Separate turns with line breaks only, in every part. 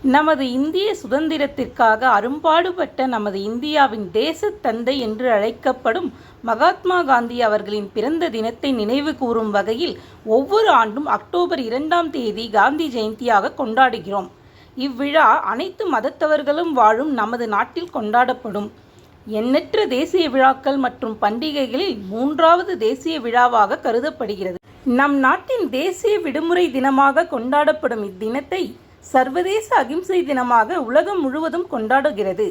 நமது இந்திய சுதந்திரத்திற்காக அரும்பாடுபட்ட நமது இந்தியாவின் தேசத் தந்தை என்று அழைக்கப்படும் மகாத்மா காந்தி அவர்களின் பிறந்த தினத்தை நினைவு கூறும் வகையில் ஒவ்வொரு ஆண்டும் அக்டோபர் 2ஆம் தேதி காந்தி ஜெயந்தியாக கொண்டாடுகிறோம். இவ்விழா அனைத்து மதத்தவர்களும் வாழும் நமது நாட்டில் கொண்டாடப்படும் எண்ணற்ற தேசிய விழாக்கள் மற்றும் பண்டிகைகளில் 3வது தேசிய விழாவாக கருதப்படுகிறது. நம் நாட்டின் தேசிய விடுமுறை தினமாக கொண்டாடப்படும் இத்தினத்தை சர்வதேச அகிம்சை தினமாக உலகம் முழுவதும் கொண்டாடுகிறது.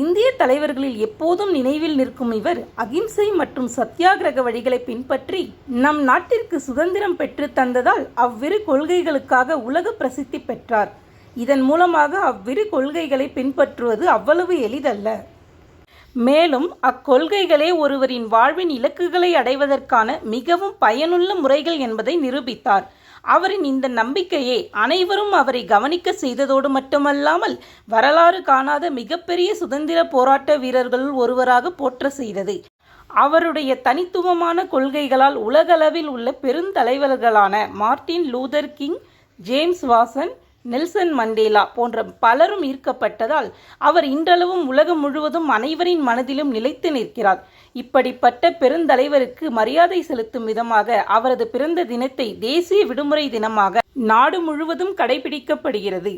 இந்திய தலைவர்களில் எப்போதும் நினைவில் நிற்கும் இவர் அகிம்சை மற்றும் சத்தியாகிரக வழிகளை பின்பற்றி நம் நாட்டிற்கு சுதந்திரம் பெற்று தந்ததால் அவ்விரு கொள்கைகளுக்காக உலக பிரசித்தி பெற்றார். இதன் மூலமாக அவ்விரு கொள்கைகளை பின்பற்றுவது அவ்வளவு எளிதல்ல. மேலும் அக்கொள்கைகளே ஒருவரின் வாழ்வின் இலக்குகளை அடைவதற்கான மிகவும் பயனுள்ள முறைகள் என்பதை நிரூபித்தார். அவரின் இந்த நம்பிக்கையே அனைவரும் அவரை கவனிக்க செய்ததோடு மட்டுமல்லாமல் வரலாறு காணாத மிகப்பெரிய சுதந்திர போராட்ட வீரர்களுள் ஒருவராக போற்ற செய்தது. அவருடைய தனித்துவமான கொள்கைகளால் உலகளவில் உள்ள பெருந்தலைவர்களான மார்ட்டின் லூதர் கிங், ஜேம்ஸ் வாசன், நெல்சன் மண்டேலா போன்ற பலரும் ஈர்க்கப்பட்டதால் அவர் இன்றளவும் உலகம் முழுவதும் அனைவரின் மனதிலும் நிலைத்து நிற்கிறார். இப்படிப்பட்ட பெருந்தலைவருக்கு மரியாதை செலுத்தும் விதமாக அவரது பிறந்த தினத்தை தேசிய விடுமுறை தினமாக நாடு முழுவதும் கடைபிடிக்கப்படுகிறது.